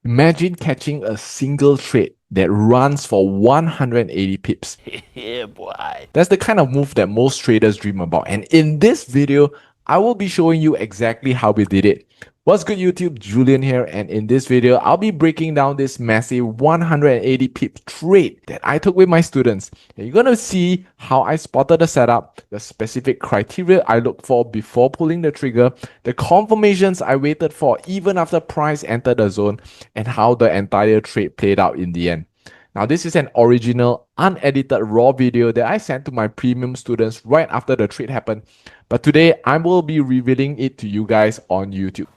Imagine catching a single trade that runs for 180 pips. Yeah, boy. That's the kind of move that most traders dream about. And in this video, I will be showing you exactly how we did it. What's good YouTube, Julian here, and in this video, I'll be breaking down this massive 180 pip trade that I took with my students. And you're gonna see how I spotted the setup, the specific criteria I looked for before pulling the trigger, the confirmations I waited for even after price entered the zone, and how the entire trade played out in the end. Now, this is an original, unedited raw video that I sent to my premium students right after the trade happened. But today, I will be revealing it to you guys on YouTube.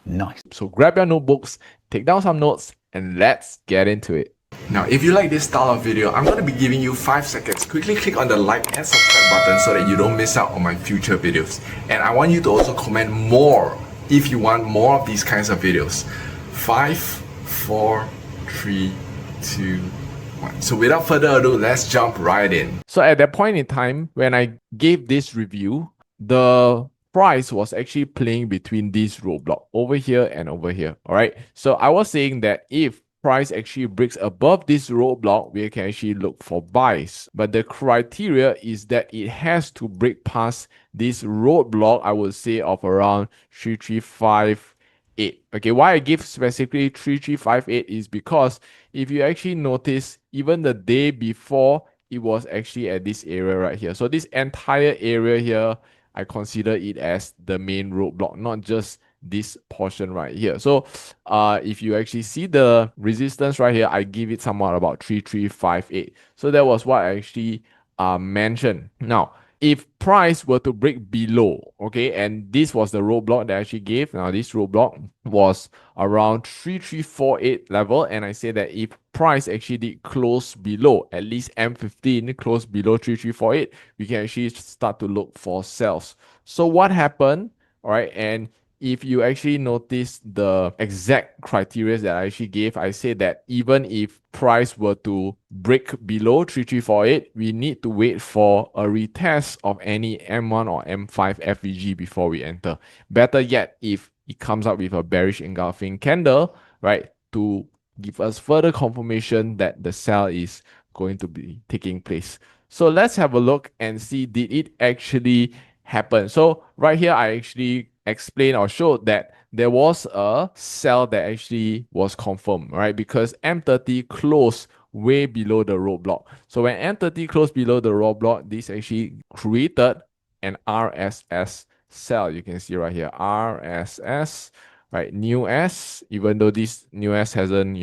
Nice. So grab your notebooks, take down some notes, and let's get into it. Now, if you like this style of video, I'm going to be giving you 5 seconds. Quickly click on the like and subscribe button so that you don't miss out on my future videos. And I want you to also comment more if you want more of these kinds of videos. 5, 4, 3, 2, 1. So without further ado, let's jump right in. So at that point in time, when I gave this review, the price was actually playing between this roadblock over here and over here. All right. So I was saying that if price actually breaks above this roadblock, we can actually look for buys. But the criteria is that it has to break past this roadblock, I would say, of around 3358. Okay, why I give specifically 3358 is because if you actually notice, even the day before, it was actually at this area right here. So this entire area here, I consider it as the main roadblock, not just this portion right here. So if you actually see the resistance right here, I give it somewhat about 3358. So that was what I actually mentioned. Now, if price were to break below, okay, and this was the roadblock that I actually gave. Now, this roadblock was around 3348 level, and I say that if price actually did close below, at least M15 close below 3348, we can actually start to look for sales. So what happened? All right, and if you actually notice the exact criteria that I actually gave, I say that even if price were to break below 3348, we need to wait for a retest of any M1 or M5 FVG before we enter. Better yet, if it comes up with a bearish engulfing candle, right, to give us further confirmation that the sell is going to be taking place. So let's have a look and see, did it actually happen? So right here, I actually explained or showed that there was a sell that actually was confirmed, right? Because M30 closed way below the roadblock. So when M30 closed below the roadblock, this actually created an RSS sell. You can see right here, RSS, right? New S, even though this new S hasn't,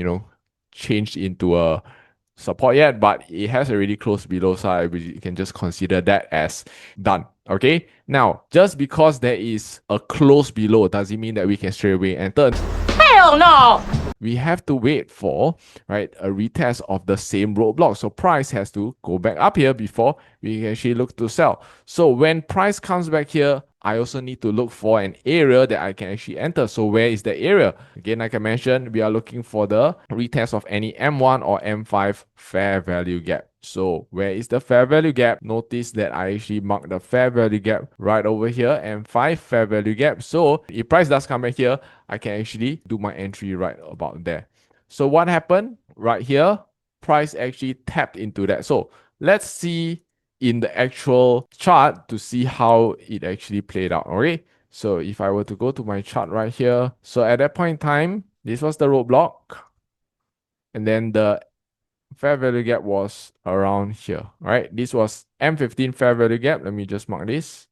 changed into a support yet, but it has already closed below, so you can just consider that as done. Okay, now just because there is a close below doesn't mean that we can straight away enter. Hell no! We have to wait for, right, a retest of the same roadblock. So price has to go back up here before we can actually look to sell. So when price comes back here, I also need to look for an area that I can actually enter. So where is the area? Again, like I mentioned, we are looking for the retest of any M1 or M5 fair value gap. So where is the fair value gap? Notice that I actually marked the fair value gap right over here, M5 fair value gap. So if price does come back here, I can actually do my entry right about there. So what happened right here? Price actually tapped into that. So let's see in the actual chart to see how it actually played out. Okay, so if I were to go to my chart right here, so at that point in time, this was the roadblock, and then the fair value gap was around here. Right, this was M15 fair value gap. Let me just mark this.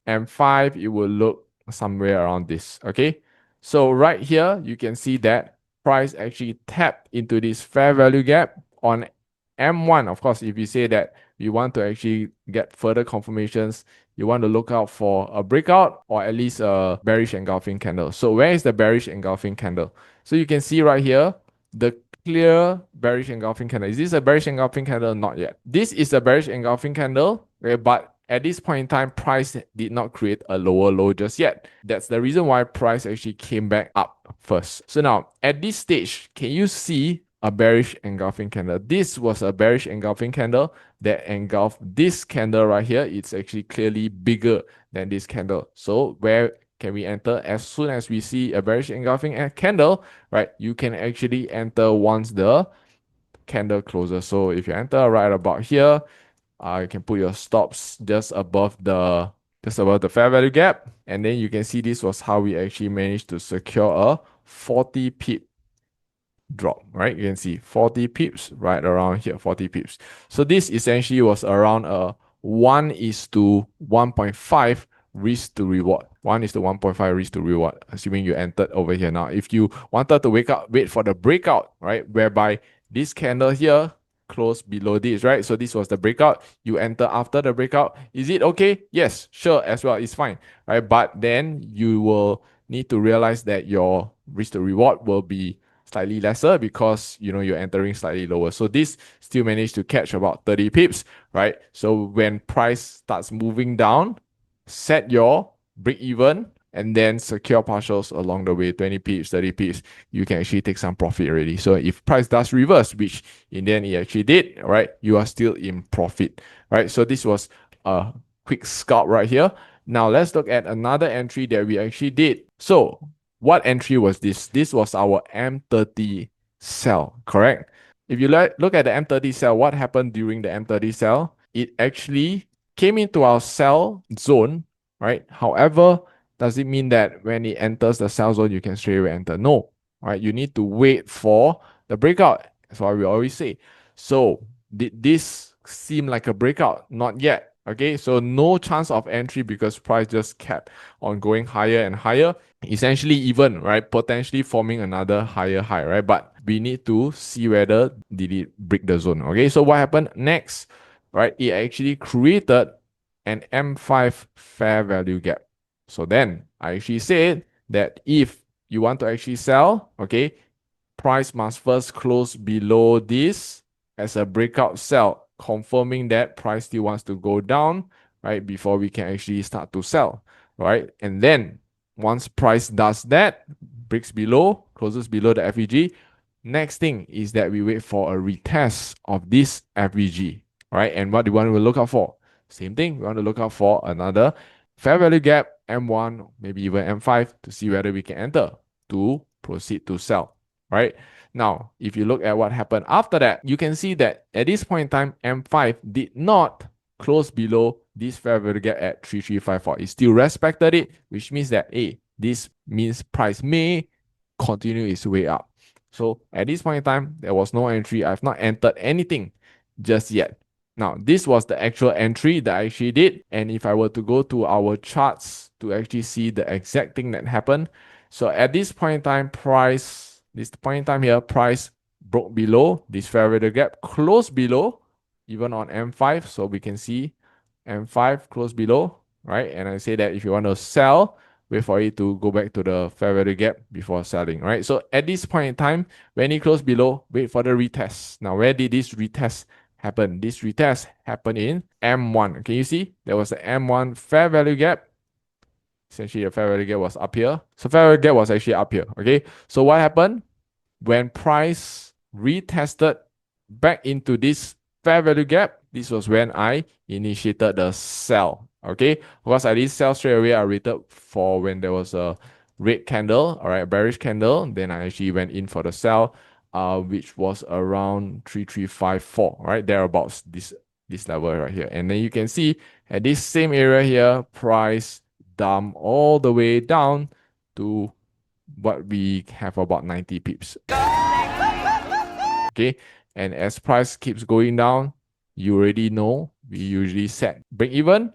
M5, it will look somewhere around this. Okay, so right here you can see that price actually tapped into this fair value gap on M1. Of course, if you say that you want to actually get further confirmations, you want to look out for a breakout or at least a bearish engulfing candle. So where is the bearish engulfing candle? So you can see right here, the clear bearish engulfing candle. Is this a bearish engulfing candle? Not yet. This is a bearish engulfing candle, okay, but at this point in time, price did not create a lower low just yet. That's the reason why price actually came back up first. So now, at this stage, can you see a bearish engulfing candle? This was a bearish engulfing candle that engulfed this candle right here. It's actually clearly bigger than this candle. So where can we enter as soon as we see a bearish engulfing candle, right? You can actually enter once the candle closes. So if you enter right about here, you can put your stops just above the fair value gap, and then you can see this was how we actually managed to secure a 40 pip drop, right? You can see 40 pips right around here, 40 pips. So this essentially was around a 1:1.5 risk to reward. 1:1.5 risk to reward, assuming you entered over here. Now, if you wanted to wait for the breakout, right, whereby this candle here close below this, right? So this was the breakout. You enter after the breakout. Is it okay? Yes, sure, as well. It's fine, right? But then you will need to realize that your risk to reward will be slightly lesser because you're entering slightly lower. So this still managed to catch about 30 pips, right? So when price starts moving down, set your break even and then secure partials along the way, 20 pips, 30 pips, you can actually take some profit already. So if price does reverse, which in the end it actually did, right, you are still in profit, right? So this was a quick scalp right here. Now let's look at another entry that we actually did. So what entry was this? This was our M30 sell, correct? If you look at the M30 sell, what happened during the M30 sell? It actually came into our sell zone, right? However, does it mean that when it enters the sell zone, you can straight away enter? No, right? You need to wait for the breakout. That's what we always say. So did this seem like a breakout? Not yet. Okay, so no chance of entry because price just kept on going higher and higher, essentially even, right? Potentially forming another higher high, right? But we need to see whether did it break the zone. Okay, so what happened next, right? It actually created an M5 fair value gap. So then I actually said that if you want to actually sell, okay, price must first close below this as a breakout sell, confirming that price still wants to go down, right? Before we can actually start to sell, right? And then once price does that, breaks below, closes below the FVG, next thing is that we wait for a retest of this FVG, right? And what do we want to look out for? Same thing, we want to look out for another fair value gap, M1, maybe even M5, to see whether we can enter to proceed to sell, right? Now, if you look at what happened after that, you can see that at this point in time, M5 did not close below this fair value gap at 3354. It still respected it, which means that, this means price may continue its way up. So at this point in time, there was no entry. I've not entered anything just yet. Now, this was the actual entry that I actually did. And if I were to go to our charts to actually see the exact thing that happened. So at this point in time, price broke below this fair value gap, closed below, even on M5. So we can see M5 close below, right? And I say that if you want to sell, wait for it to go back to the fair value gap before selling, right? So at this point in time, when it closed below, wait for the retest. Now, where did this retest happen? This retest happened in M1. Can you see? There was an M1 fair value gap. Essentially, the fair value gap was up here. So fair value gap was actually up here, okay? So what happened? When price retested back into this fair value gap, this was when I initiated the sell. Okay, because I did sell straight away, I waited for when there was a red candle, all right, bearish candle. Then I actually went in for the sell, which was around 3354, right, thereabouts, this level right here. And then you can see at this same area here, price dump all the way down to what we have about 90 pips. Okay, and as price keeps going down, you already know we usually set break even.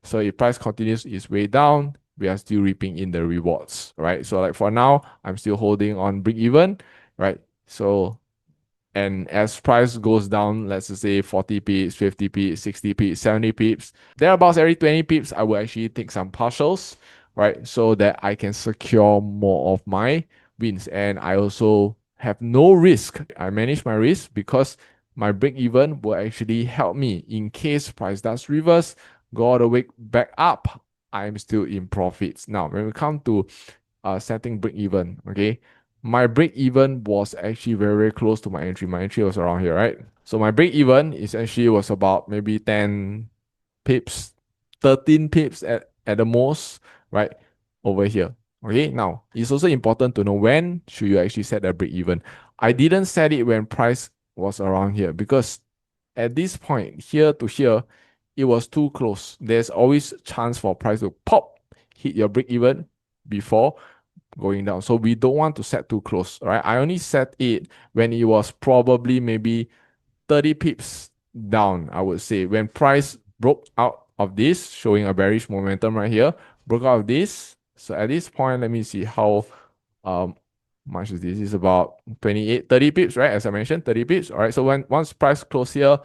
So if price continues its way down, we are still reaping in the rewards, right? So like for now, I'm still holding on break even, right? So, and as price goes down, let's just say 40 pips, 50 pips, 60 pips, 70 pips, thereabouts every 20 pips, I will actually take some partials, right? So that I can secure more of my wins. And I also have no risk. I manage my risk because my break even will actually help me in case price does reverse, go all the way back up, I'm still in profits. Now, when we come to setting break even, okay, my break even was actually very, very close to my entry. My entry was around here, right? So my break even essentially was about maybe 10 pips, 13 pips at the most, right? over here. Okay, now it's also important to know when should you actually set the break even. I didn't set it when price was around here because at this point here to here, it was too close. There's always chance for price to pop, hit your break even before going down. So we don't want to set too close, right? I only set it when it was probably maybe 30 pips down, I would say. When price broke out of this, showing a bearish momentum right here, broke out of this. So at this point, let me see how um much is this? Is about 28, 30 pips, right? As I mentioned, 30 pips. All right. So once price closed here,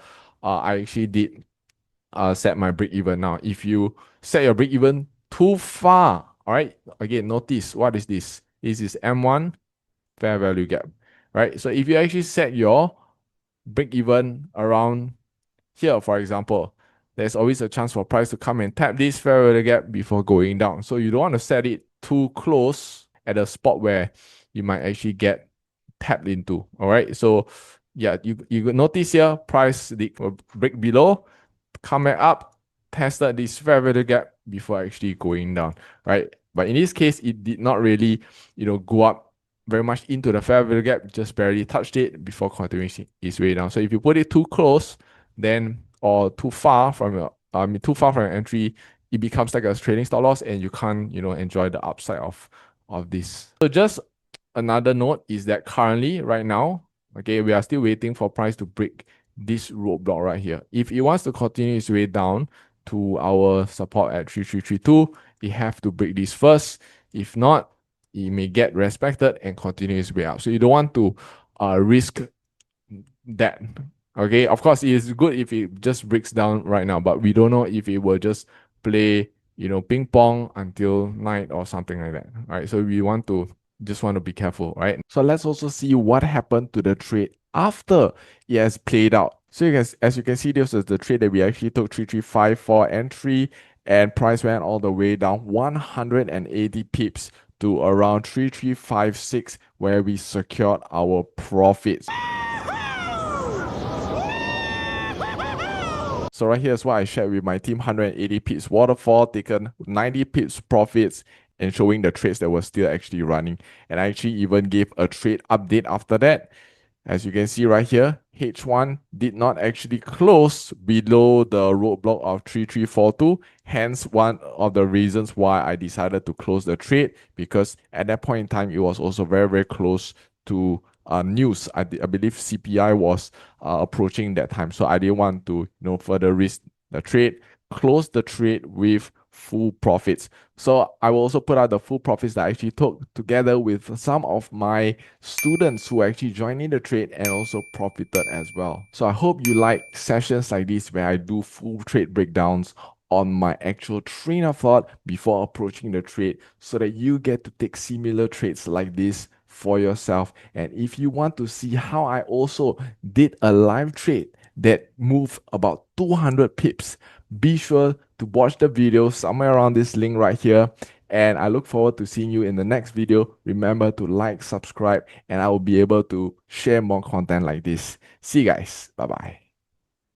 I actually did set my break even. Now, if you set your break even too far, all right, again, notice what is this? This is M1 fair value gap, right? So if you actually set your break even around here, for example, there's always a chance for price to come and tap this fair value gap before going down. So you don't want to set it too close at a spot where you might actually get tapped into. All right. So yeah, you notice here price break below, come back up, tested this fair value gap before actually going down, right? But in this case, it did not really, go up very much into the fair value gap, just barely touched it before continuing its way down. So if you put it too close, then or too far from your entry, it becomes like a trading stop loss, and you can't, enjoy the upside of this. So just another note is that currently, right now, okay, we are still waiting for price to break this roadblock right here. If it wants to continue its way down to our support at 3332, it have to break this first. If not, it may get respected and continue its way up. So you don't want to risk that. Okay, of course, it is good if it just breaks down right now, but we don't know if it will just play, ping pong until night or something like that. Right. So we just want to be careful, right? So let's also see what happened to the trade after it has played out. So as you can see, this is the trade that we actually took 3354 entry, and price went all the way down 180 pips to around 3356, where we secured our profits. So right here is what I shared with my team: 180 pips waterfall, taken 90 pips profits, and showing the trades that were still actually running. And I actually even gave a trade update after that. As you can see right here, H1 did not actually close below the roadblock of 3342. Hence, one of the reasons why I decided to close the trade, because at that point in time, it was also very, very close to news. I believe CPI was approaching that time. So I didn't want to further risk the trade, close the trade with full profits. So I will also put out the full profits that I actually took together with some of my students who actually joined in the trade and also profited as well. So I hope you like sessions like this where I do full trade breakdowns on my actual train of thought before approaching the trade, so that you get to take similar trades like this for yourself. And if you want to see how I also did a live trade that moved about 200 pips, be sure to watch the video somewhere around this link right here. And I look forward to seeing you in the next video. Remember to like, subscribe, and I will be able to share more content like this. See you guys. Bye bye.